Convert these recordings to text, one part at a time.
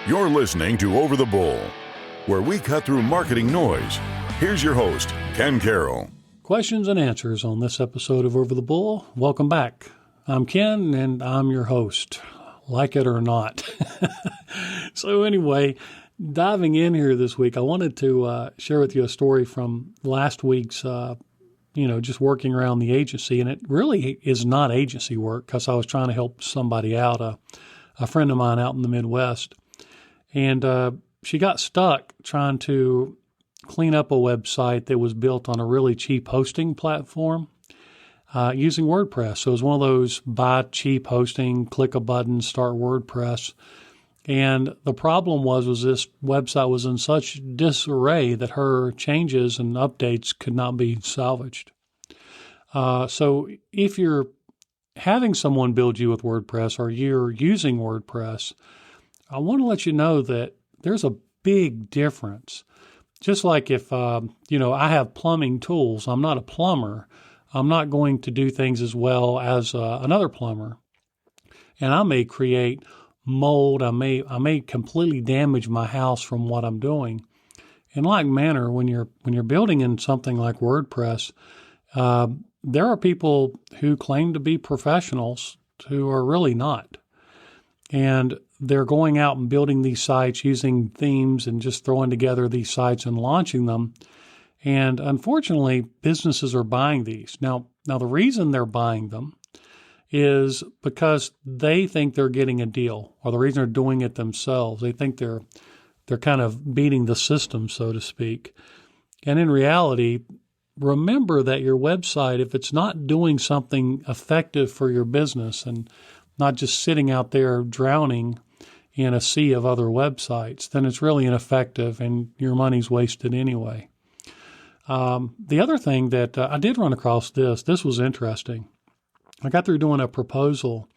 You're listening to Over the Bull, where we cut through marketing noise. Here's your host, Ken Carroll. Questions and answers on this episode of Over the Bull. Welcome back. I'm Ken, and I'm your host, like it or not. So anyway, diving in here this week, I wanted to share with you a story from last week's, just working around the agency. And it really is not agency work because I was trying to help somebody out, a friend of mine out in the Midwest. And she got stuck trying to clean up a website that was built on a really cheap hosting platform using WordPress. So it was one of those buy cheap hosting, click a button, start WordPress. And the problem was this website was in such disarray that her changes and updates could not be salvaged. So if you're having someone build you with WordPress or you're using WordPress, I want to let you know that there's a big difference. Just like if, I have plumbing tools, I'm not a plumber. I'm not going to do things as well as another plumber. And I may create mold. I may completely damage my house from what I'm doing. In like manner, when you're building in something like WordPress, there are people who claim to be professionals who are really not. And they're going out and building these sites using themes and just throwing together these sites and launching them. And unfortunately, businesses are buying these. Now the reason they're buying them is because they think they're getting a deal, or the reason they're doing it themselves. They think they're kind of beating the system, so to speak. And in reality, remember that your website, if it's not doing something effective for your business and not just sitting out there drowning in a sea of other websites, then it's really ineffective and your money's wasted anyway. The other thing that I did run across this was interesting. I got through doing a proposal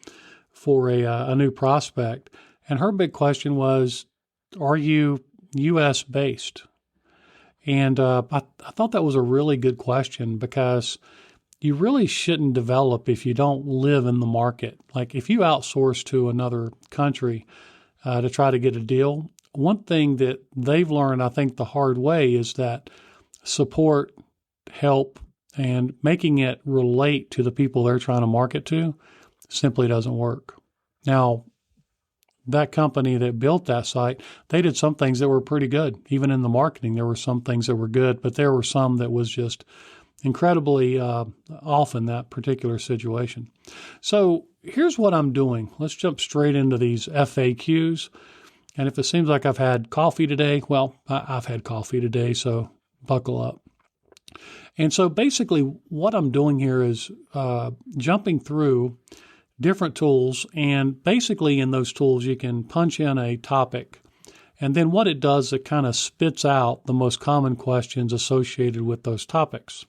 for a new prospect, and her big question was, are you U.S. based? And I thought that was a really good question because you really shouldn't develop if you don't live in the market. Like if you outsource to another country to try to get a deal, one thing that they've learned, I think, the hard way is that support, help, and making it relate to the people they're trying to market to simply doesn't work. Now, that company that built that site, they did some things that were pretty good. Even in the marketing, there were some things that were good, but there were some that was just incredibly off in that particular situation. So here's what I'm doing. Let's jump straight into these FAQs. And if it seems like I've had coffee today, well, I've had coffee today, so buckle up. And so basically what I'm doing here is jumping through different tools, and basically in those tools you can punch in a topic, and then what it does, it kind of spits out the most common questions associated with those topics.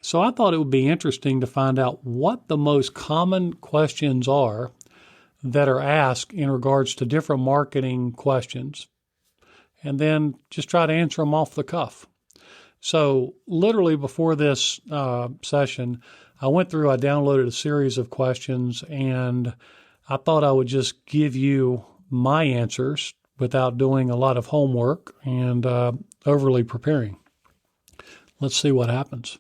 So I thought it would be interesting to find out what the most common questions are that are asked in regards to different marketing questions, and then just try to answer them off the cuff. So literally before this session, I downloaded a series of questions, and I thought I would just give you my answers without doing a lot of homework and overly preparing. Let's see what happens.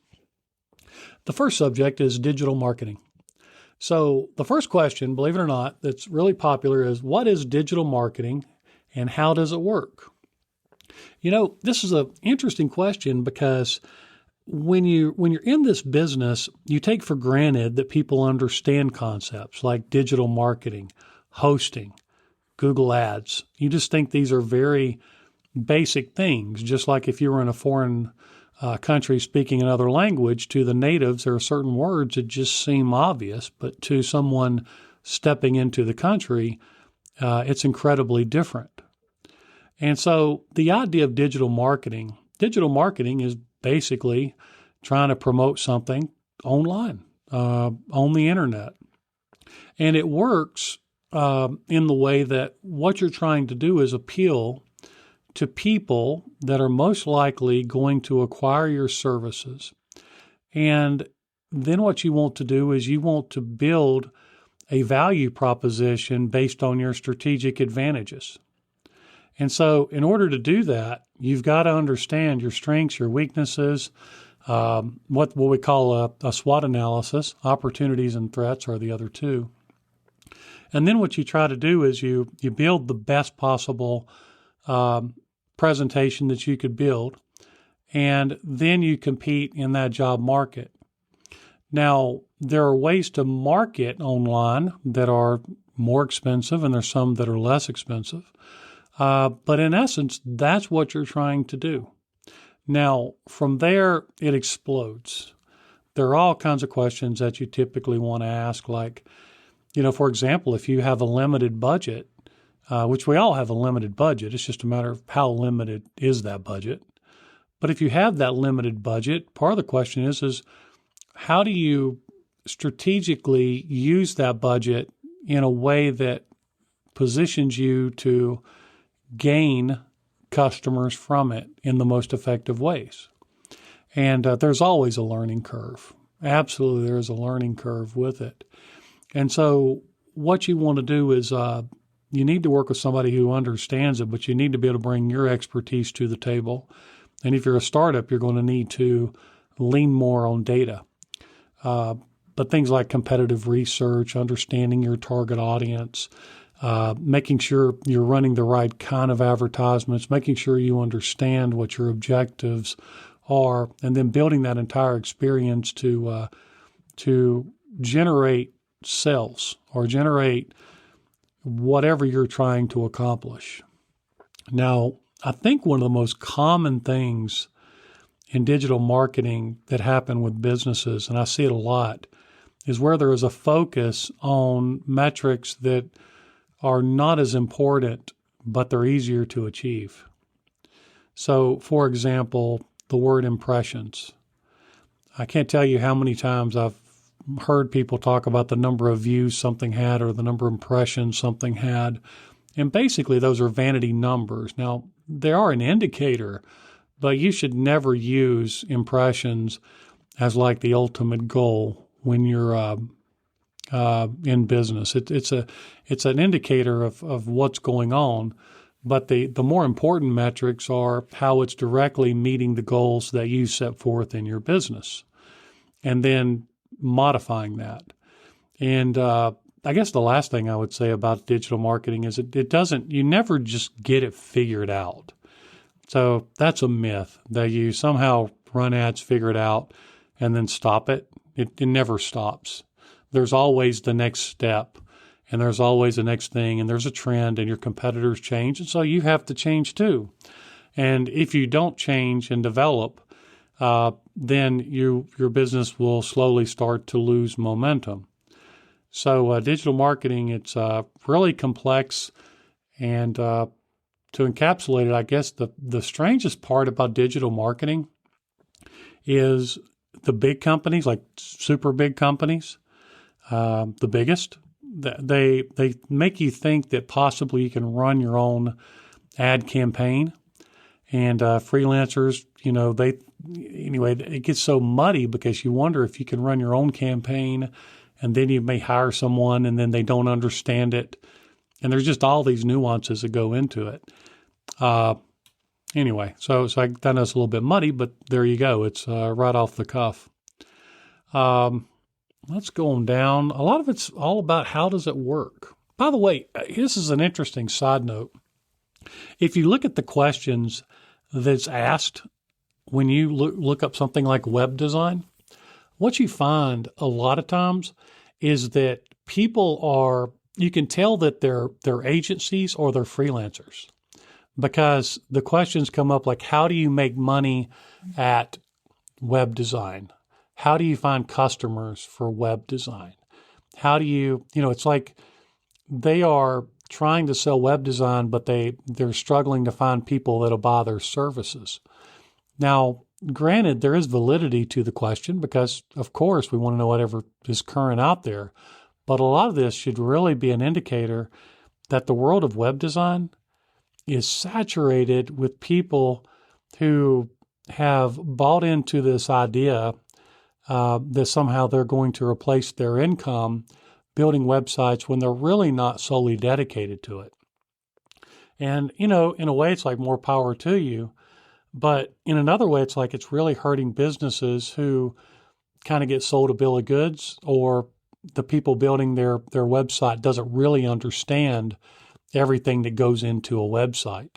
The first subject is digital marketing. So the first question, believe it or not, that's really popular is, what is digital marketing and how does it work? This is an interesting question because when you're in this business, you take for granted that people understand concepts like digital marketing, hosting, Google Ads. You just think these are very basic things, just like if you were in a foreign country speaking another language, to the natives, there are certain words that just seem obvious, but to someone stepping into the country, it's incredibly different. And so the idea of digital marketing is basically trying to promote something online, on the internet. And it works in the way that what you're trying to do is appeal to people that are most likely going to acquire your services. And then what you want to do is you want to build a value proposition based on your strategic advantages. And so in order to do that, you've got to understand your strengths, your weaknesses, what we call a SWOT analysis. Opportunities and threats are the other two. And then what you try to do is you build the best possible presentation that you could build, and then you compete in that job market. Now, there are ways to market online that are more expensive, and there's some that are less expensive. But in essence, that's what you're trying to do. Now, from there, it explodes. There are all kinds of questions that you typically want to ask, like, for example, if you have a limited budget, which we all have a limited budget, it's just a matter of how limited is that budget. But if you have that limited budget, part of the question is how do you strategically use that budget in a way that positions you to gain customers from it in the most effective ways? And there's always a learning curve. Absolutely, there is a learning curve with it. And so what you want to do is you need to work with somebody who understands it, but you need to be able to bring your expertise to the table. And if you're a startup, you're going to need to lean more on data. But things like competitive research, understanding your target audience, making sure you're running the right kind of advertisements, making sure you understand what your objectives are, and then building that entire experience to generate sales or generate whatever you're trying to accomplish. Now, I think one of the most common things in digital marketing that happen with businesses, and I see it a lot, is where there is a focus on metrics that are not as important, but they're easier to achieve. So, for example, the word impressions. I can't tell you how many times I've heard people talk about the number of views something had or the number of impressions something had. And basically, those are vanity numbers. Now, they are an indicator, but you should never use impressions as like the ultimate goal when you're in business. It's an indicator of what's going on, but the more important metrics are how it's directly meeting the goals that you set forth in your business, and then modifying that. And I guess the last thing I would say about digital marketing is you never just get it figured out. So that's a myth that you somehow run ads, figure it out, and then stop it. It never stops. There's always the next step, and there's always the next thing, and there's a trend, and your competitors change, and so you have to change too. And if you don't change and develop, then your business will slowly start to lose momentum. So digital marketing, it's really complex, and to encapsulate it, I guess the strangest part about digital marketing is the big companies, like super big companies, the biggest, they make you think that possibly you can run your own ad campaign, and freelancers, it gets so muddy because you wonder if you can run your own campaign, and then you may hire someone and then they don't understand it. And there's just all these nuances that go into it. Anyway, so I know it's a little bit muddy, but there you go. It's right off the cuff. Let's go on down. A lot of it's all about how does it work. By the way, this is an interesting side note. If you look at the questions that's asked when you look up something like web design, what you find a lot of times is that you can tell that they're agencies or they're freelancers, because the questions come up like, how do you make money at web design? How do you find customers for web design? How do it's like they are trying to sell web design, but they're struggling to find people that'll buy their services. Now, granted, there is validity to the question because, of course, we want to know whatever is current out there. But a lot of this should really be an indicator that the world of web design is saturated with people who have bought into this idea that somehow they're going to replace their income building websites when they're really not solely dedicated to it. And, in a way, it's like more power to you. But in another way, it's like it's really hurting businesses who kind of get sold a bill of goods, or the people building their website doesn't really understand everything that goes into a website.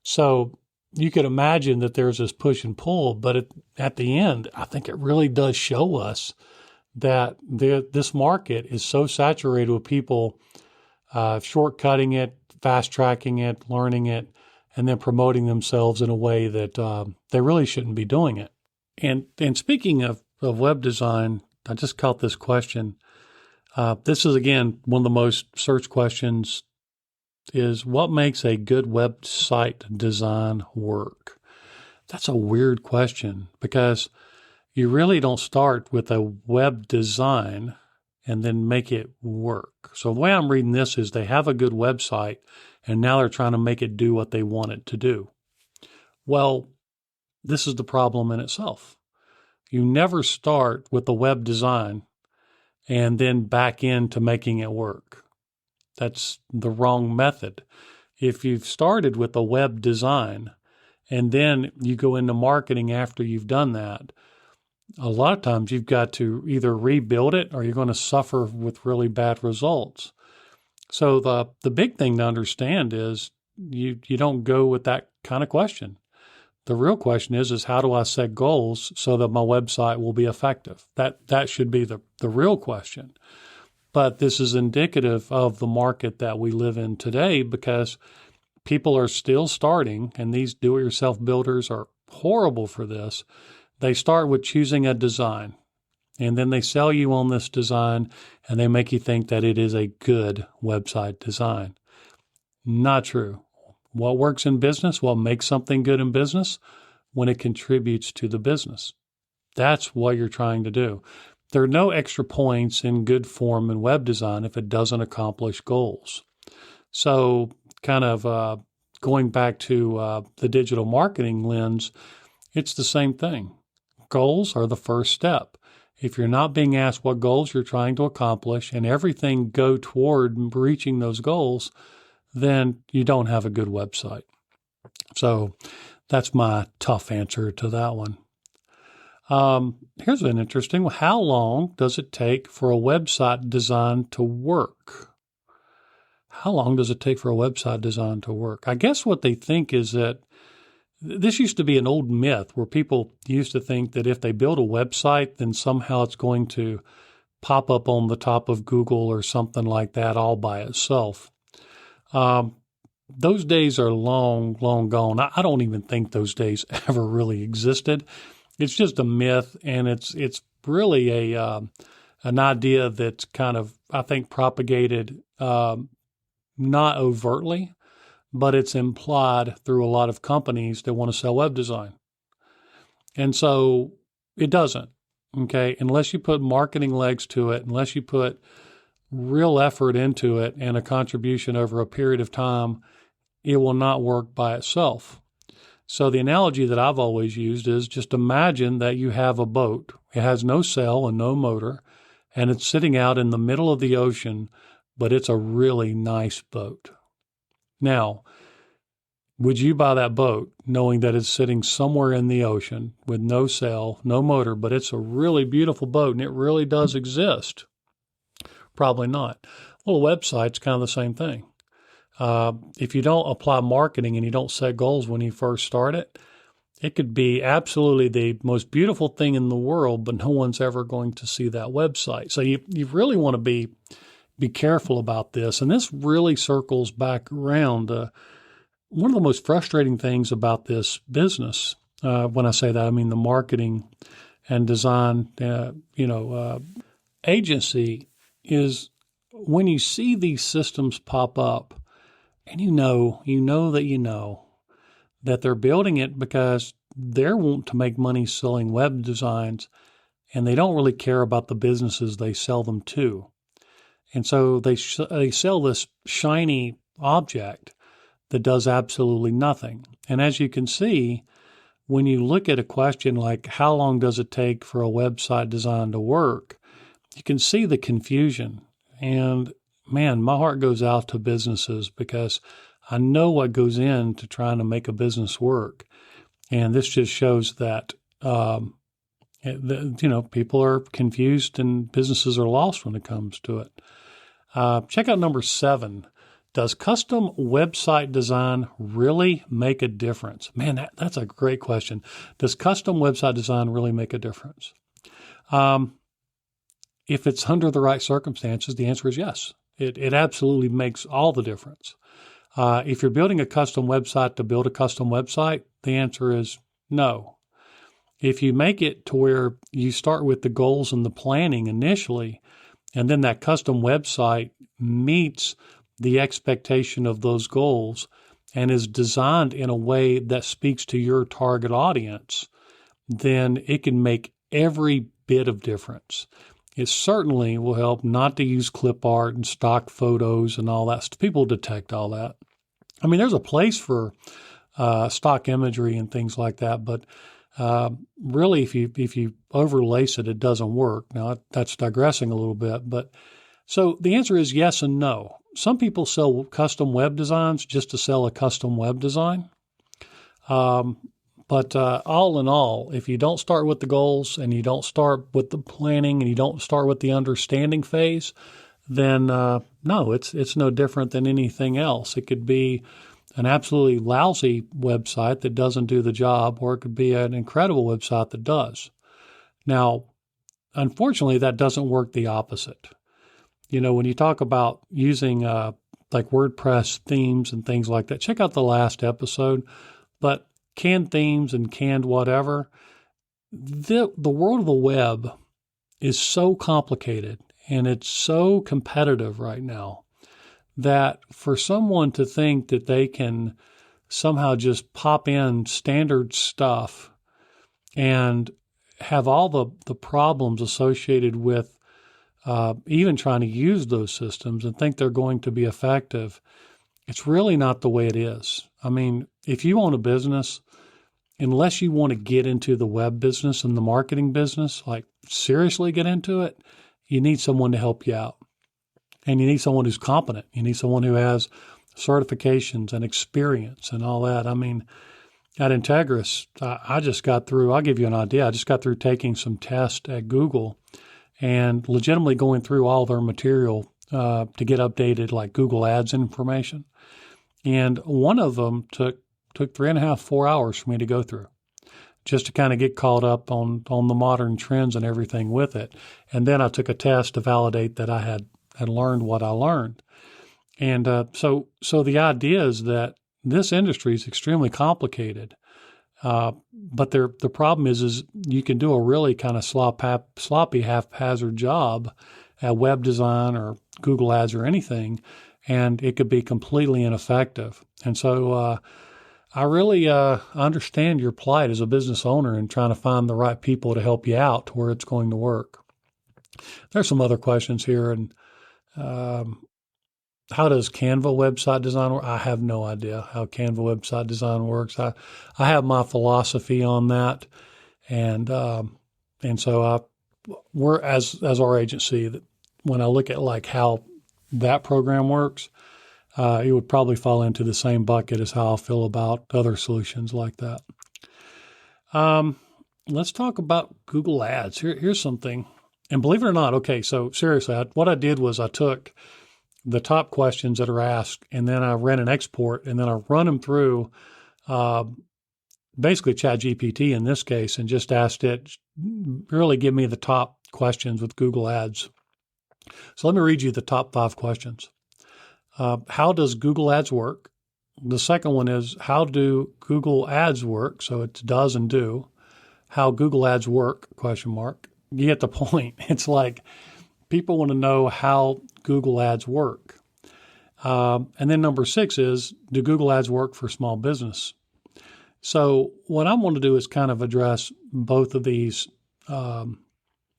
So you could imagine that there's this push and pull, but at the end, I think it really does show us that this market is so saturated with people shortcutting it, fast tracking it, learning it, and then promoting themselves in a way that they really shouldn't be doing it. And speaking of web design, I just caught this question. This is, again, one of the most searched questions is, what makes a good website design work? That's a weird question, because you really don't start with a web design and then make it work. So the way I'm reading this is they have a good website and now they're trying to make it do what they want it to do. Well, this is the problem in itself. You never start with a web design and then back into making it work. That's the wrong method. If you've started with a web design and then you go into marketing after you've done that, a lot of times you've got to either rebuild it or you're going to suffer with really bad results. So the big thing to understand is you don't go with that kind of question. The real question is how do I set goals so that my website will be effective? That should be the real question. But this is indicative of the market that we live in today, because people are still starting, and these do-it-yourself builders are horrible for this. They start with choosing a design, and then they sell you on this design, and they make you think that it is a good website design. Not true. What works in business, what makes something good in business? When it contributes to the business. That's what you're trying to do. There are no extra points in good form in web design if it doesn't accomplish goals. So kind of going back to the digital marketing lens, it's the same thing. Goals are the first step. If you're not being asked what goals you're trying to accomplish and everything go toward reaching those goals, then you don't have a good website. So that's my tough answer to that one. Here's an interesting one. How long does it take for a website design to work? How long does it take for a website design to work? I guess what they think is that this used to be an old myth where people used to think that if they build a website, then somehow it's going to pop up on the top of Google or something like that all by itself. Those days are long, long gone. I don't even think those days ever really existed. It's just a myth, and it's really an idea that's kind of, I think, propagated not overtly, but it's implied through a lot of companies that want to sell web design. And so it doesn't, okay? Unless you put marketing legs to it, unless you put real effort into it and a contribution over a period of time, it will not work by itself. So the analogy that I've always used is just imagine that you have a boat. It has no sail and no motor, and it's sitting out in the middle of the ocean, but it's a really nice boat. Now, would you buy that boat knowing that it's sitting somewhere in the ocean with no sail, no motor, but it's a really beautiful boat and it really does exist? Probably not. Well, a website's kind of the same thing. If you don't apply marketing and you don't set goals when you first start it, it could be absolutely the most beautiful thing in the world, but no one's ever going to see that website. So you really want to be careful about this. And this really circles back around. One of the most frustrating things about this business, when I say that, I mean the marketing and design, agency, is when you see these systems pop up, and you know that they're building it because they're wanting to make money selling web designs, and they don't really care about the businesses they sell them to. And so they sell this shiny object that does absolutely nothing. And as you can see, when you look at a question like how long does it take for a website design to work, you can see the confusion. And man, my heart goes out to businesses because I know what goes into trying to make a business work. And this just shows that, people are confused and businesses are lost when it comes to it. Check out number 7. Does custom website design really make a difference? Man, that's a great question. Does custom website design really make a difference? If it's under the right circumstances, the answer is yes. It absolutely makes all the difference. If you're building a custom website to build a custom website, the answer is no. If you make it to where you start with the goals and the planning initially, and then that custom website meets the expectation of those goals and is designed in a way that speaks to your target audience, then it can make every bit of difference. It certainly will help not to use clip art and stock photos and all that. People detect all that. I mean, there's a place for stock imagery and things like that, but really, if you overlace it, it doesn't work. Now, that's digressing a little bit, but so the answer is yes and no. Some people sell custom web designs just to sell a custom web design. But all in all, if you don't start with the goals and you don't start with the planning and you don't start with the understanding phase, then no, it's no different than anything else. It could be an absolutely lousy website that doesn't do the job, or it could be an incredible website that does. Now, unfortunately, that doesn't work the opposite. When you talk about using like WordPress themes and things like that, check out the last episode. But canned themes and canned whatever, the world of the web is so complicated and it's so competitive right now that for someone to think that they can somehow just pop in standard stuff and have all the problems associated with even trying to use those systems and think they're going to be effective, it's really not the way it is. I mean, if you own a business, unless you want to get into the web business and the marketing business, like seriously get into it, you need someone to help you out. And you need someone who's competent. You need someone who has certifications and experience and all that. I mean, at Integris, I just got through, I'll give you an idea. I just got through taking some tests at Google and legitimately going through all their material to get updated, like Google Ads information. And one of them took 3.5, 4 hours for me to go through, just to kind of get caught up on the modern trends and everything with it. And then I took a test to validate that I had learned what I learned. And so the idea is that this industry is extremely complicated. But the problem is you can do a really kind of sloppy, haphazard job at web design or Google Ads or anything, and it could be completely ineffective. And so I really understand your plight as a business owner and trying to find the right people to help you out to where it's going to work. There's some other questions here, and how does Canva website design work? I have no idea how Canva website design works. I have my philosophy on that, and so we're as our agency, that when I look at like how that program works, it would probably fall into the same bucket as how I feel about other solutions like that. Let's talk about Google Ads. Here's something, and believe it or not, okay, so seriously, what I did was I took the top questions that are asked, and then I ran an export, and then I run them through basically ChatGPT in this case, and just asked it, really give me the top questions with Google Ads. So let me read you the top 5 questions. How does Google Ads work? The second one is, how do Google Ads work? So it's does and do. How Google Ads work, ? You get the point. It's like people want to know how Google Ads work. And then number 6 is, do Google Ads work for small business? So what I want to do is kind of address both of these a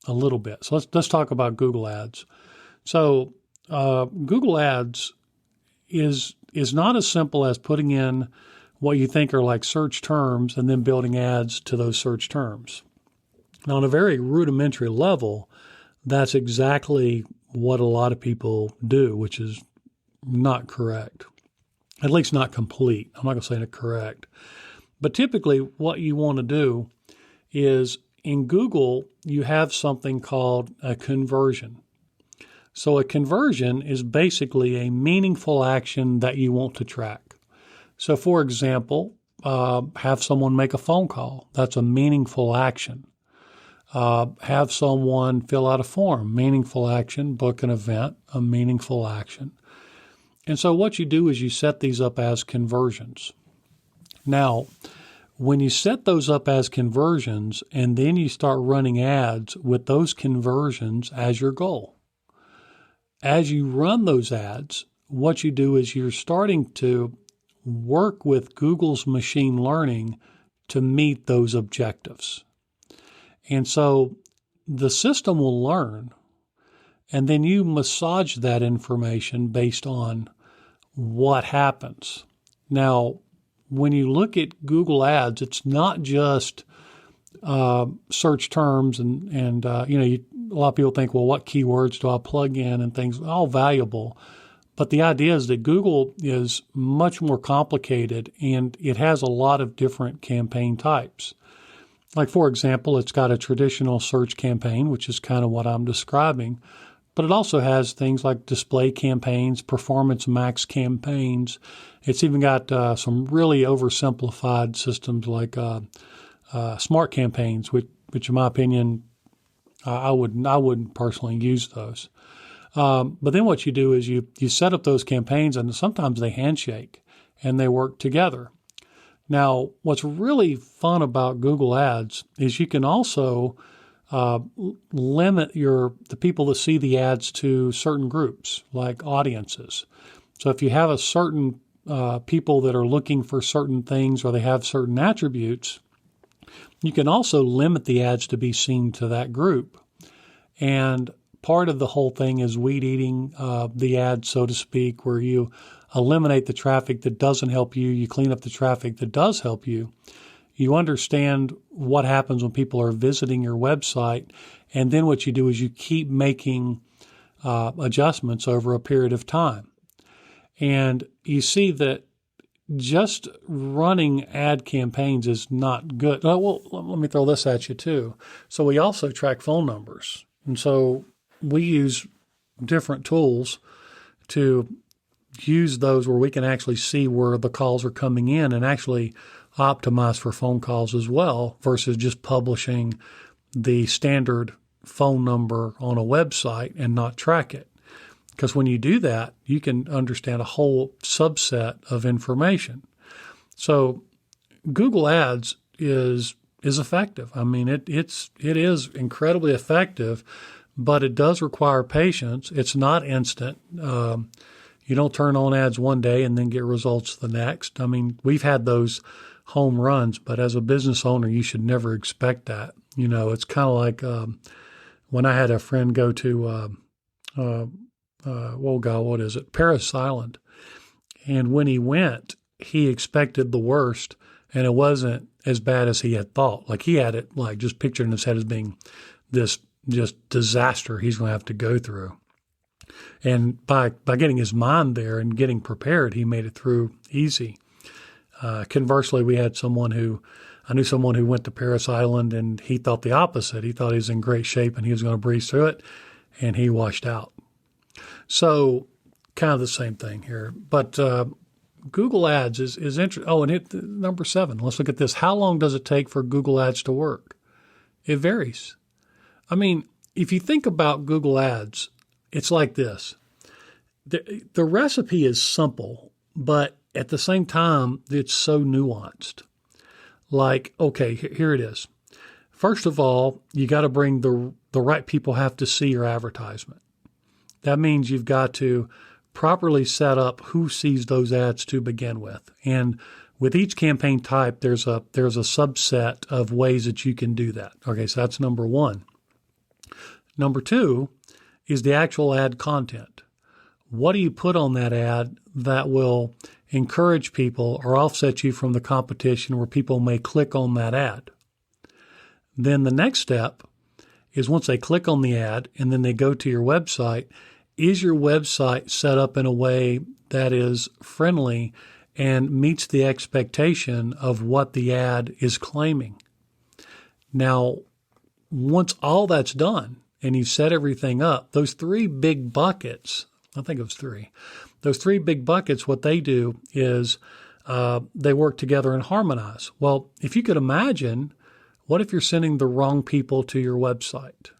little bit. So let's talk about Google Ads. So Google Ads is not as simple as putting in what you think are like search terms and then building ads to those search terms. Now, on a very rudimentary level, that's exactly what a lot of people do, which is not correct. at least not complete. I'm not going to say it correct. But typically what you want to do is in Google, you have something called a conversion. So a conversion is basically a meaningful action that you want to track. So for example, have someone make a phone call. That's a meaningful action. Have someone fill out a form, meaningful action. Book an event, a meaningful action. And so what you do is you set these up as conversions. Now, when you set those up as conversions and then you start running ads with those conversions as your goal, as you run those ads, what you do is you're starting to work with Google's machine learning to meet those objectives. And so the system will learn, and then you massage that information based on what happens. Now, when you look at Google Ads, it's not just search terms and a lot of people think, well, what keywords do I plug in and things, all valuable. But the idea is that Google is much more complicated and it has a lot of different campaign types. Like, for example, it's got a traditional search campaign, which is kind of what I'm describing, but it also has things like display campaigns, performance max campaigns. It's even got some really oversimplified systems like smart campaigns, which in my opinion, I wouldn't personally use those. But then what you do is you set up those campaigns, and sometimes they handshake and they work together. Now, what's really fun about Google Ads is you can also limit the people that see the ads to certain groups, like audiences. So if you have a certain people that are looking for certain things or they have certain attributes, you can also limit the ads to be seen to that group. And part of the whole thing is weed eating the ads, so to speak, where you eliminate the traffic that doesn't help you, you clean up the traffic that does help you. You understand what happens when people are visiting your website, and then what you do is you keep making adjustments over a period of time. And you see that just running ad campaigns is not good. Well, let me throw this at you too. So we also track phone numbers. And so we use different tools to use those where we can actually see where the calls are coming in and actually optimize for phone calls as well versus just publishing the standard phone number on a website and not track it. Because when you do that, you can understand a whole subset of information. So Google Ads is effective. I mean, it is incredibly effective, but it does require patience. It's not instant. You don't turn on ads one day and then get results the next. I mean, we've had those home runs, but as a business owner, you should never expect that. You know, it's kind of like when I had a friend go to, Paris Island. And when he went, he expected the worst, and it wasn't as bad as he had thought. Like, he had it like just pictured in his head as being this just disaster he's going to have to go through. And by getting his mind there and getting prepared, he made it through easy. Conversely, I knew someone who went to Paris Island, and he thought the opposite. He thought he was in great shape and he was going to breeze through it, and he washed out. So kind of the same thing here. But Google Ads is interesting. Oh, and hit number 7. Let's look at this. How long does it take for Google Ads to work? It varies. I mean, if you think about Google Ads, it's like this. The recipe is simple, but at the same time, it's so nuanced. Like, okay, here it is. First of all, you got to bring the right people have to see your advertisement. That means you've got to properly set up who sees those ads to begin with. And with each campaign type, there's a subset of ways that you can do that. Okay, so that's number 1. Number 2 is the actual ad content. What do you put on that ad that will encourage people or offset you from the competition where people may click on that ad? Then the next step is once they click on the ad and then they go to your website, is your website set up in a way that is friendly and meets the expectation of what the ad is claiming. Now, once all that's done and you've set everything up, those three big buckets, I think it was three, those three big buckets, what they do is they work together and harmonize. Well, if you could imagine, what if you're sending the wrong people to your website?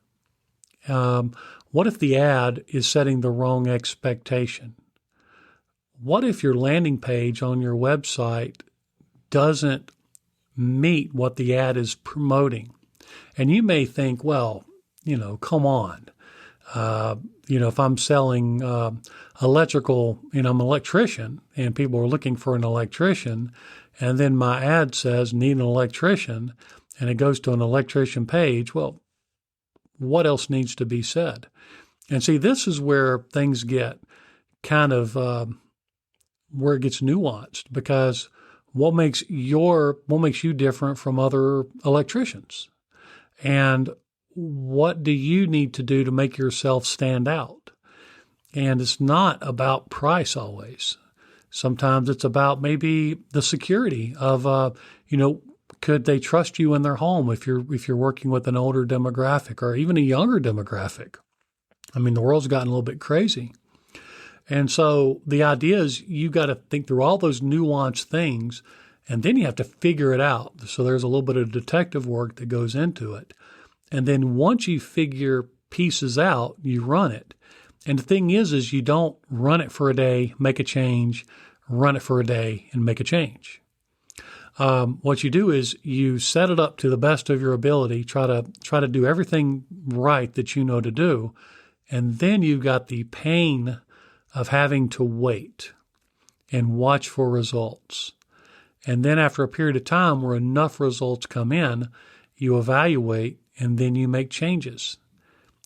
What if the ad is setting the wrong expectation? What if your landing page on your website doesn't meet what the ad is promoting? And you may think, well, come on. If I'm selling electrical, I'm an electrician and people are looking for an electrician, and then my ad says need an electrician, and it goes to an electrician page, well, what else needs to be said? And see, this is where things get kind of where it gets nuanced, because what makes you different from other electricians? And what do you need to do to make yourself stand out? And it's not about price always. Sometimes it's about maybe the security of, could they trust you in their home if you're working with an older demographic or even a younger demographic? I mean, the world's gotten a little bit crazy. And so the idea is you got to think through all those nuanced things, and then you have to figure it out. So there's a little bit of detective work that goes into it. And then once you figure pieces out, you run it. And the thing is you don't run it for a day, make a change, run it for a day, and make a change. What you do is you set it up to the best of your ability, try to do everything right that you know to do, and then you've got the pain of having to wait and watch for results. And then after a period of time where enough results come in, you evaluate and then you make changes.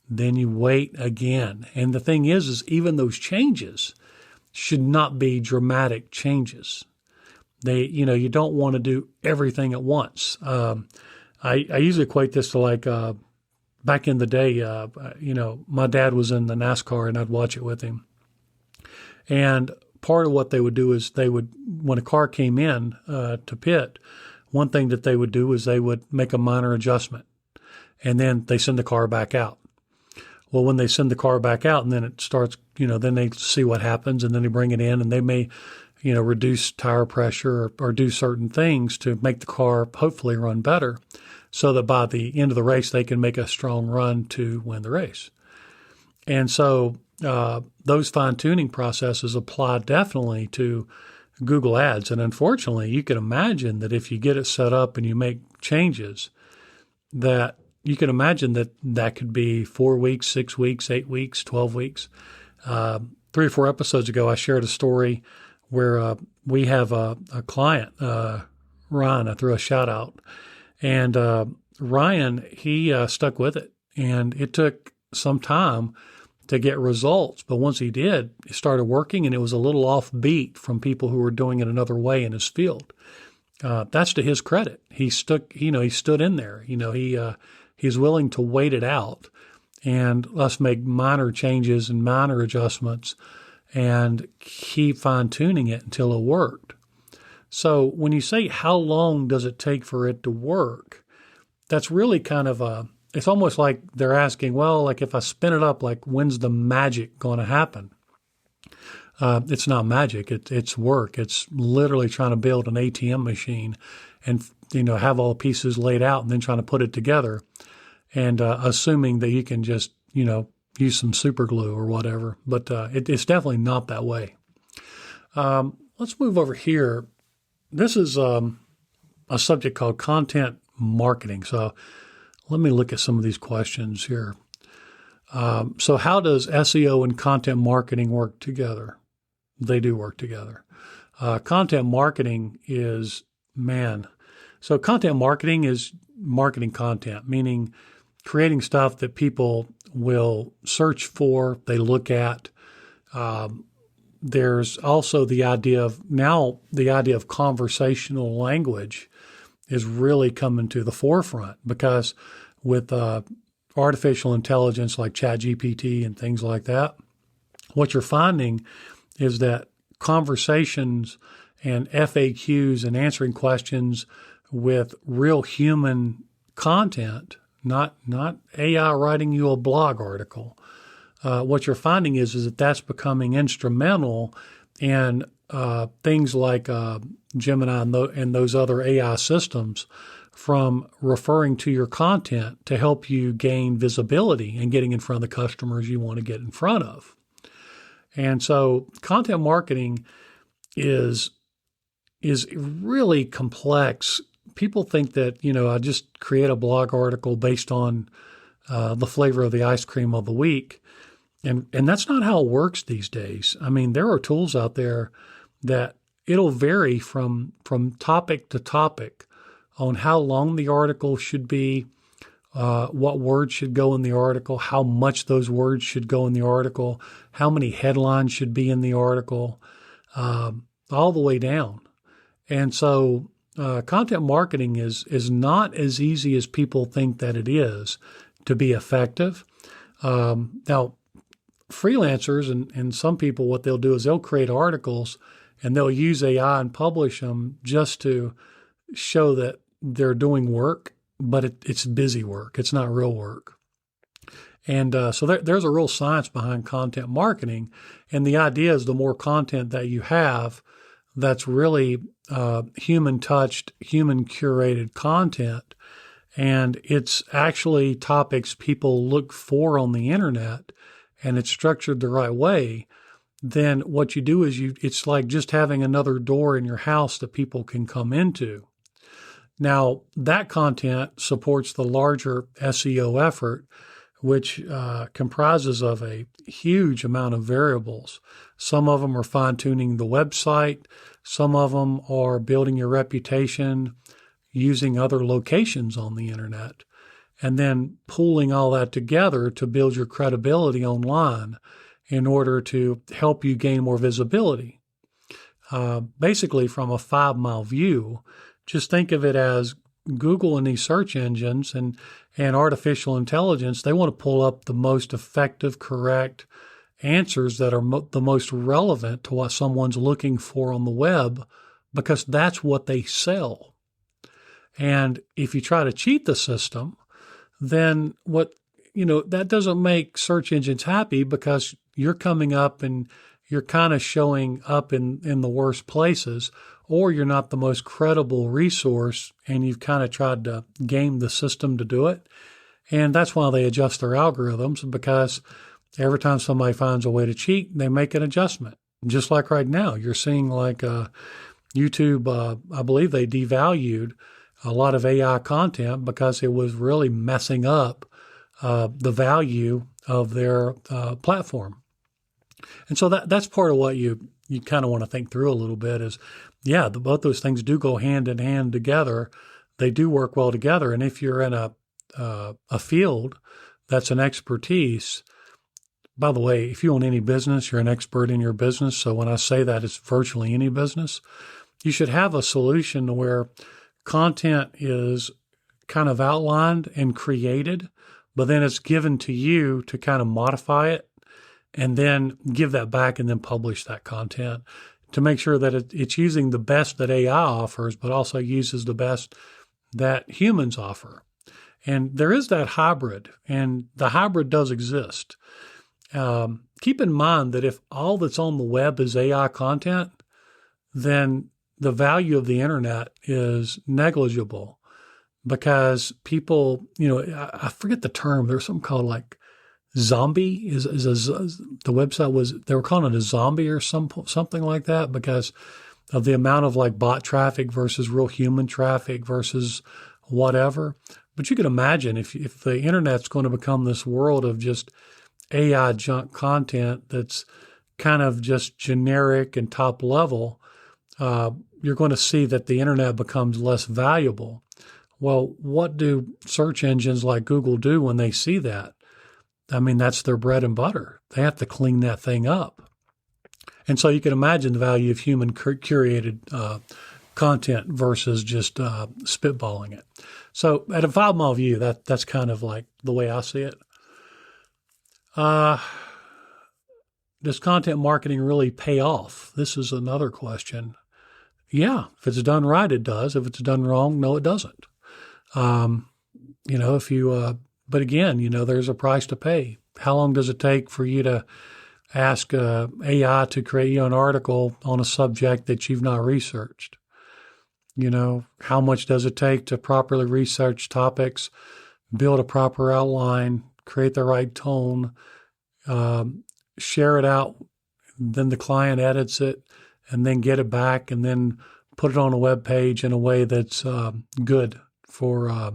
Then you wait again. And the thing is even those changes should not be dramatic changes. You don't want to do everything at once. I usually equate this to like back in the day, my dad was in the NASCAR and I'd watch it with him. And part of what they would do is when a car came in to pit, one thing that they would do is they would make a minor adjustment, and then they send the car back out. Well, when they send the car back out and then it starts, then they see what happens, and then they bring it in and they may, reduce tire pressure or do certain things to make the car hopefully run better so that by the end of the race, they can make a strong run to win the race. And so those fine-tuning processes apply definitely to Google Ads. And unfortunately, you can imagine that if you get it set up and you make changes, that you can imagine that could be 4 weeks, 6 weeks, 8 weeks, 12 weeks. 3 or 4 episodes ago, I shared a story where we have a client, Ryan. I threw a shout out. And Ryan, he stuck with it. And it took some time to get results. But once he did, it started working, and it was a little offbeat from people who were doing it another way in his field. That's to his credit. He stood in there. He's willing to wait it out and us make minor changes and minor adjustments and keep fine-tuning it until it worked. So when you say how long does it take for it to work, that's really kind of it's almost like they're asking, well, like if I spin it up, like when's the magic going to happen? It's not magic. It's work. It's literally trying to build an ATM machine and, have all the pieces laid out and then trying to put it together and assuming that you can just, use some super glue or whatever. But it's definitely not that way. Let's move over here. This is a subject called content marketing. So let me look at some of these questions here. So how does SEO and content marketing work together? They do work together. Content marketing is, so content marketing is marketing content, meaning creating stuff that people will search for, they look at. There's also the idea of conversational language is really coming to the forefront because with artificial intelligence like ChatGPT and things like that, what you're finding is that conversations and FAQs and answering questions with real human content, not AI writing you a blog article. What you're finding is that that's becoming instrumental in things like Gemini and those other AI systems from referring to your content to help you gain visibility and getting in front of the customers you want to get in front of. And so content marketing is really complex. People think that, I just create a blog article based on the flavor of the ice cream of the week. And that's not how it works these days. I mean, there are tools out there that it'll vary from topic to topic on how long the article should be, what words should go in the article, how much those words should go in the article, how many headlines should be in the article, all the way down. And so content marketing is not as easy as people think that it is to be effective. Now, freelancers and some people, what they'll do is they'll create articles and they'll use AI and publish them just to show that they're doing work, but it's busy work. It's not real work. And so there's a real science behind content marketing. And the idea is the more content that you have that's really human touched, human curated content, and it's actually topics people look for on the internet, and it's structured the right way, then what you do is it's like just having another door in your house that people can come into. Now, that content supports the larger SEO effort, which comprises of a huge amount of variables. Some of them are fine-tuning the website. Some of them are building your reputation using other locations on the internet, and then pooling all that together to build your credibility online in order to help you gain more visibility. Basically, from a 5-mile view, just think of it as Google and these search engines and artificial intelligence. They want to pull up the most effective, correct answers that are the most relevant to what someone's looking for on the web, because that's what they sell. And if you try to cheat the system, then that doesn't make search engines happy, because you're coming up and you're kind of showing up in the worst places, or you're not the most credible resource and you've kind of tried to game the system to do it. And that's why they adjust their algorithms, because every time somebody finds a way to cheat, they make an adjustment. Just like right now, you're seeing like YouTube, I believe they devalued a lot of AI content because it was really messing up the value of their platform. And so that's part of what you kind of want to think through a little bit is, both those things do go hand in hand together. They do work well together. And if you're in a field that's an expertise, by the way, if you own any business, you're an expert in your business. So when I say that, it's virtually any business. You should have a solution where content is kind of outlined and created, but then it's given to you to kind of modify it and then give that back and then publish that content to make sure that it's using the best that AI offers, but also uses the best that humans offer. And there is that hybrid, and the hybrid does exist. Keep in mind that if all that's on the web is AI content, then the value of the internet is negligible, because people, I forget the term. There's something called like zombie. The website they were calling it a zombie or something like that, because of the amount of like bot traffic versus real human traffic versus whatever. But you can imagine if the internet's going to become this world of just AI junk content that's kind of just generic and top level, you're going to see that the internet becomes less valuable. Well, what do search engines like Google do when they see that? I mean, that's their bread and butter. They have to clean that thing up. And so you can imagine the value of human curated content versus just spitballing it. So at a 5-mile view, that's kind of like the way I see it. does content marketing really pay off? This is another question. Yeah, if it's done right, it does. If it's done wrong, no, it doesn't. If you, but again, there's a price to pay. How long does it take for you to ask AI to create you an article on a subject that you've not researched? How much does it take to properly research topics, build a proper outline, create the right tone, share it out, then the client edits it, and then get it back, and then put it on a web page in a way that's good for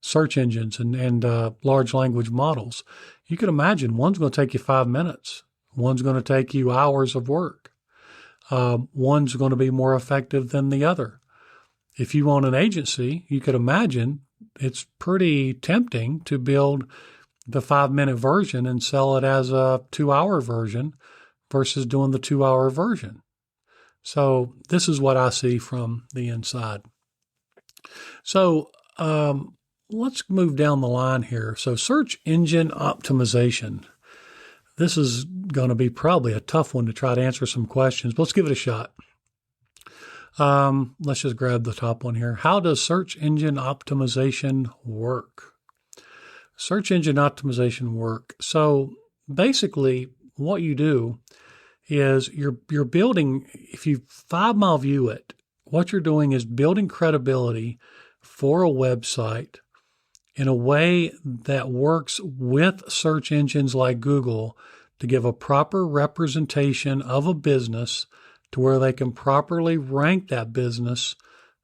search engines and large language models. You can imagine one's going to take you 5 minutes. One's going to take you hours of work. One's going to be more effective than the other. If you own an agency, you could imagine it's pretty tempting to build the 5-minute version and sell it as a 2-hour version versus doing the 2-hour version. So this is what I see from the inside. So let's move down the line here. So search engine optimization. This is going to be probably a tough one to try to answer some questions, but let's give it a shot. Let's just grab the top one here. How does search engine optimization work? Search engine optimization work. So basically what you do is you're building, if you 5-mile view it, what you're doing is building credibility for a website in a way that works with search engines like Google to give a proper representation of a business to where they can properly rank that business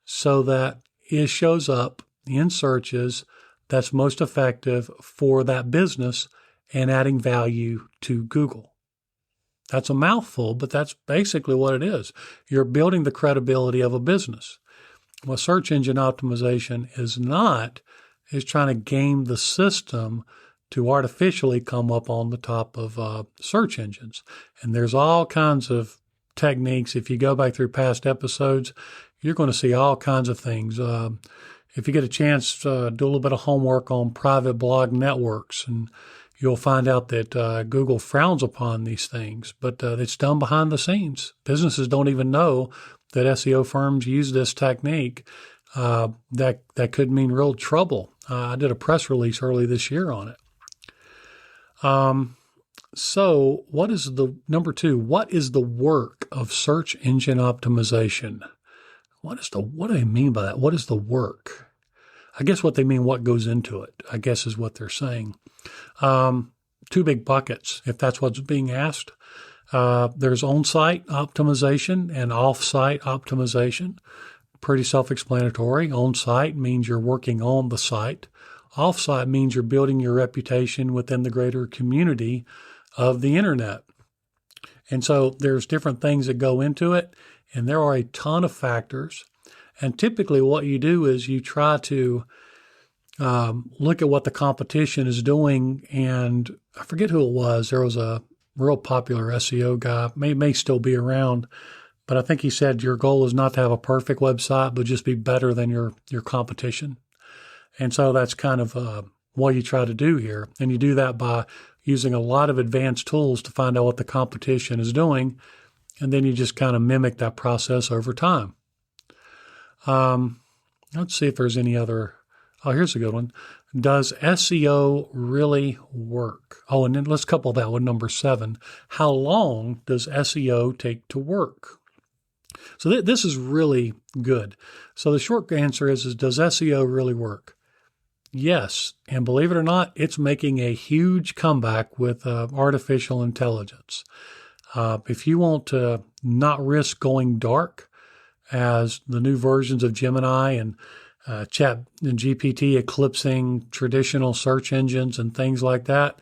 so that it shows up in searches that's most effective for that business and adding value to Google. That's a mouthful, but that's basically what it is. You're building the credibility of a business. What search engine optimization is trying to game the system to artificially come up on the top of search engines. And there's all kinds of techniques. If you go back through past episodes, you're going to see all kinds of things. If you get a chance, do a little bit of homework on private blog networks, and you'll find out that Google frowns upon these things, but it's done behind the scenes. Businesses don't even know that SEO firms use this technique. That could mean real trouble. I did a press release early this year on it. So what is number 2, what is the work of search engine optimization? What do they mean by that? What is the work? I guess what they mean, what goes into it, I guess is what they're saying. 2 big buckets, if that's what's being asked. There's on-site optimization and off-site optimization. Pretty self-explanatory. On-site means you're working on the site. Off-site means you're building your reputation within the greater community of the internet. And so there's different things that go into it, and there are a ton of factors. And typically what you do is you try to look at what the competition is doing. And I forget who it was. There was a real popular SEO guy, may still be around, but I think he said your goal is not to have a perfect website, but just be better than your competition. And so that's kind of what you try to do here. And you do that by using a lot of advanced tools to find out what the competition is doing. And then you just kind of mimic that process over time. Let's see if there's any other. Oh, here's a good one. Does SEO really work? Oh, and then let's couple that with number 7. How long does SEO take to work? So this is really good. So the short answer is does SEO really work? Yes. And believe it or not, it's making a huge comeback with artificial intelligence. If you want to not risk going dark, as the new versions of Gemini and Chat and GPT eclipsing traditional search engines and things like that,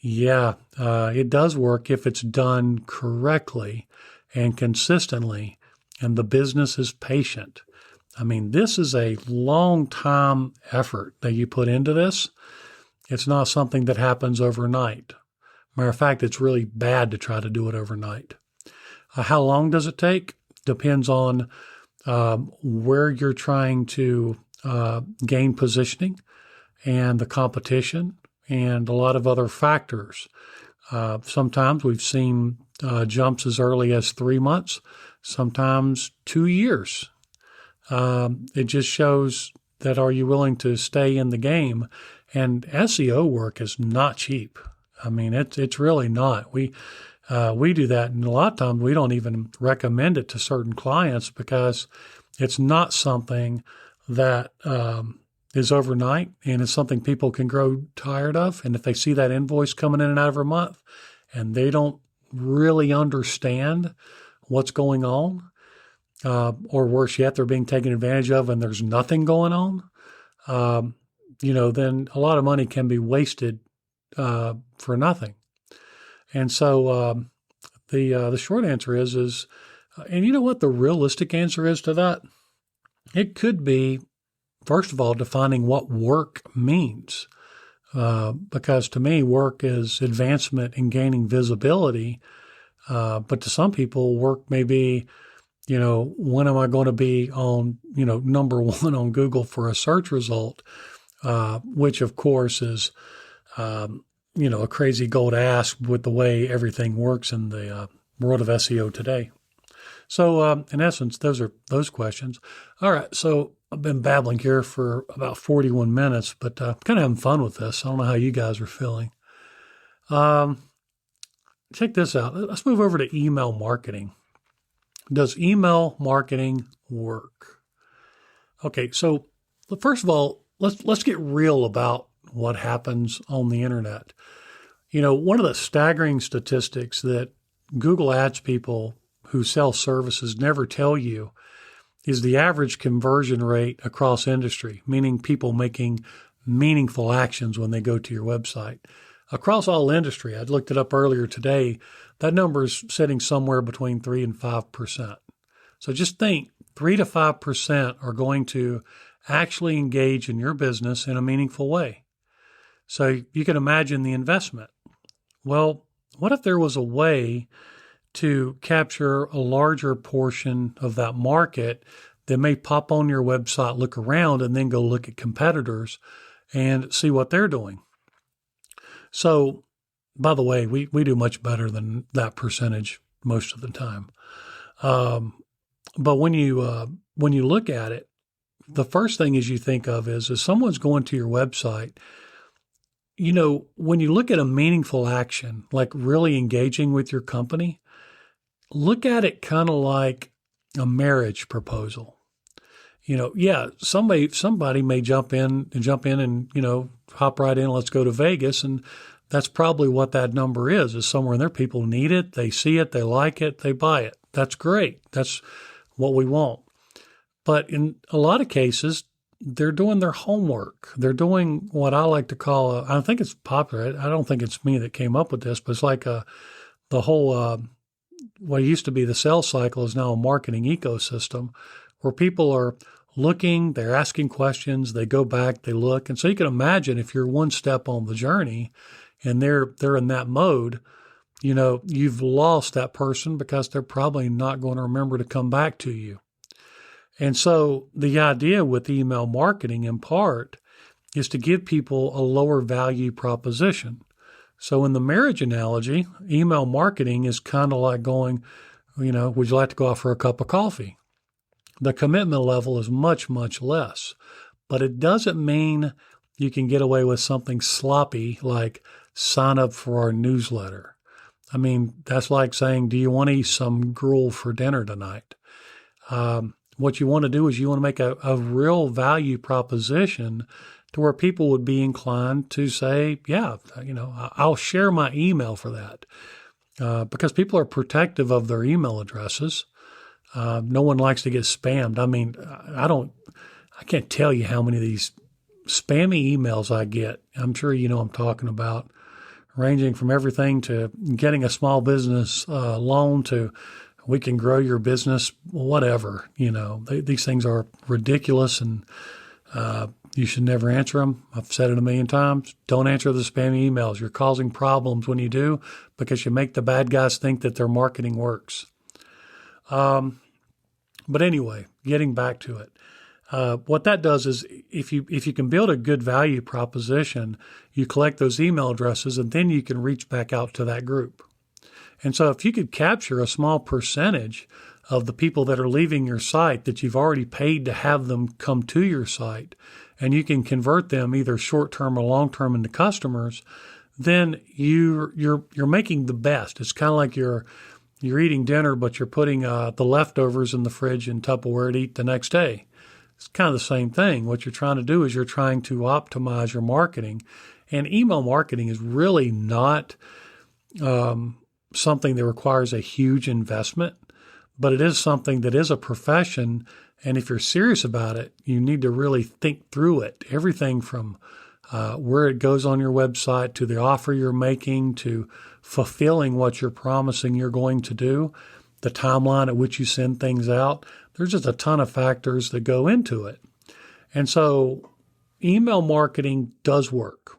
it does work if it's done correctly and consistently, and the business is patient. I mean, this is a long time effort that you put into this. It's not something that happens overnight. Matter of fact, it's really bad to try to do it overnight. How long does it take? Depends on where you're trying to gain positioning and the competition and a lot of other factors. Sometimes we've seen jumps as early as 3 months, sometimes 2 years. It just shows that are you willing to stay in the game? And SEO work is not cheap. I mean, it's really not. We do that, and a lot of times we don't even recommend it to certain clients because it's not something that is overnight, and it's something people can grow tired of. And if they see that invoice coming in and out of a month, and they don't really understand what's going on, or worse yet, they're being taken advantage of, and there's nothing going on, then a lot of money can be wasted for nothing. And so the short answer is, and you know what the realistic answer is to that? It could be, first of all, defining what work means. Because to me, work is advancement and gaining visibility. But to some people, work may be, when am I going to be on, number one on Google for a search result, which of course is, a crazy goal to ask with the way everything works in the world of SEO today. So in essence, those are those questions. All right. So I've been babbling here for about 41 minutes, but kind of having fun with this. I don't know how you guys are feeling. Check this out. Let's move over to email marketing. Does email marketing work? Okay. So first of all, let's get real about what happens on the internet. One of the staggering statistics that Google Ads people who sell services never tell you is the average conversion rate across industry, meaning people making meaningful actions when they go to your website. Across all industry, I looked it up earlier today, that number is sitting somewhere between 3 and 5%. So just think 3 to 5% are going to actually engage in your business in a meaningful way. So you can imagine the investment. Well, what if there was a way to capture a larger portion of that market that may pop on your website, look around, and then go look at competitors and see what they're doing? So, by the way, we do much better than that percentage most of the time. But when you look at it, the first thing is you think of is if someone's going to your website, when you look at a meaningful action, like really engaging with your company, look at it kind of like a marriage proposal. Somebody may jump in and, hop right in, let's go to Vegas. And that's probably what that number is somewhere in there. People need it. They see it. They like it. They buy it. That's great. That's what we want. But in a lot of cases, they're doing their homework. They're doing what I like to call, I think it's popular. I don't think it's me that came up with this, but it's like the whole, what used to be the sales cycle is now a marketing ecosystem where people are looking, they're asking questions, they go back, they look. And so you can imagine if you're one step on the journey and they're in that mode, you've lost that person because they're probably not going to remember to come back to you. And so the idea with email marketing in part is to give people a lower value proposition. So in the marriage analogy, email marketing is kind of like going, would you like to go out for a cup of coffee? The commitment level is much, much less, but it doesn't mean you can get away with something sloppy like sign up for our newsletter. I mean, that's like saying, do you want to eat some gruel for dinner tonight? What you want to do is you want to make a real value proposition to where people would be inclined to say, yeah, I'll share my email for that. Because people are protective of their email addresses. No one likes to get spammed. I mean, I can't tell you how many of these spammy emails I get. I'm sure I'm talking about, ranging from everything to getting a small business loan to we can grow your business, whatever. These things are ridiculous and you should never answer them. I've said it a million times. Don't answer the spammy emails. You're causing problems when you do because you make the bad guys think that their marketing works. But anyway, getting back to it. What that does is if you can build a good value proposition, you collect those email addresses and then you can reach back out to that group. And so if you could capture a small percentage of the people that are leaving your site that you've already paid to have them come to your site, and you can convert them either short-term or long-term into customers, then you're making the best. It's kind of like you're eating dinner, but you're putting the leftovers in the fridge in Tupperware to eat the next day. It's kind of the same thing. What you're trying to do is you're trying to optimize your marketing. And email marketing is really not something that requires a huge investment, but it is something that is a profession. And if you're serious about it, you need to really think through it. Everything from where it goes on your website to the offer you're making to fulfilling what you're promising you're going to do, the timeline at which you send things out. There's just a ton of factors that go into it. And so email marketing does work,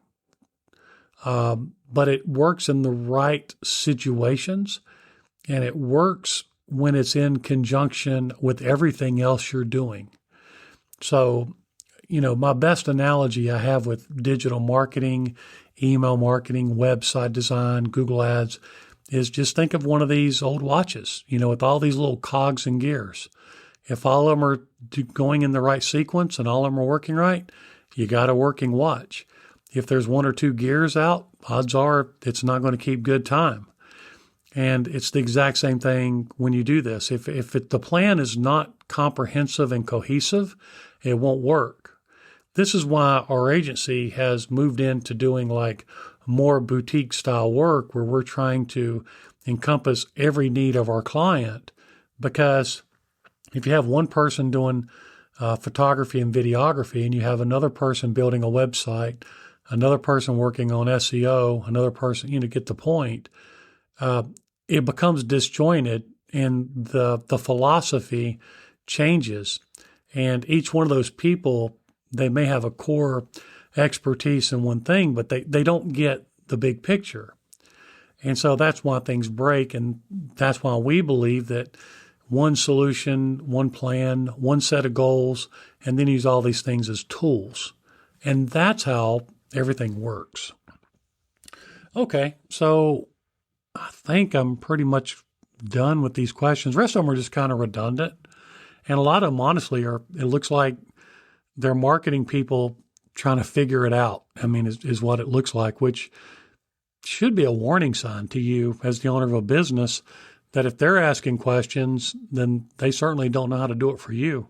but it works in the right situations, and it works when it's in conjunction with everything else you're doing. So, my best analogy I have with digital marketing, email marketing, website design, Google Ads, is just think of one of these old watches, with all these little cogs and gears. If all of them are going in the right sequence and all of them are working right, you got a working watch. If there's one or two gears out, odds are it's not going to keep good time. And it's the exact same thing when you do this. If the plan is not comprehensive and cohesive, it won't work. This is why our agency has moved into doing like more boutique style work where we're trying to encompass every need of our client, because if you have one person doing photography and videography and you have another person building a website, another person working on SEO, another person, get the point, it becomes disjointed and the philosophy changes. And each one of those people, they may have a core expertise in one thing, but they don't get the big picture. And so that's why things break. And that's why we believe that one solution, one plan, one set of goals, and then use all these things as tools. And that's how everything works. Okay, so I think I'm pretty much done with these questions. The rest of them are just kind of redundant. And a lot of them, honestly, it looks like they're marketing people trying to figure it out. Is what it looks like, which should be a warning sign to you as the owner of a business that if they're asking questions, then they certainly don't know how to do it for you.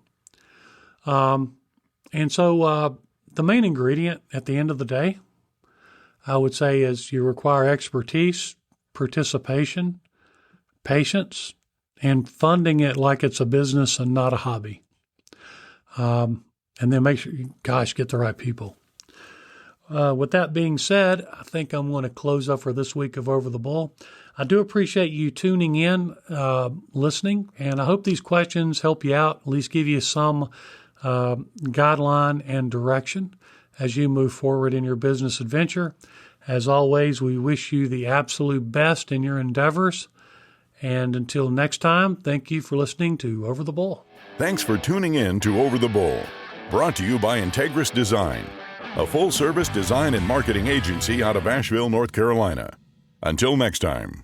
And so the main ingredient at the end of the day, I would say, is you require expertise, participation, patience, and funding it like it's a business and not a hobby. And then make sure you, get the right people. With that being said, I think I'm going to close up for this week of Over the Bull. I do appreciate you tuning in, listening, and I hope these questions help you out, at least give you some guideline and direction as you move forward in your business adventure. As always, we wish you the absolute best in your endeavors. And until next time, thank you for listening to Over the Bull. Thanks for tuning in to Over the Bull, brought to you by Integris Design, a full-service design and marketing agency out of Asheville, North Carolina. Until next time.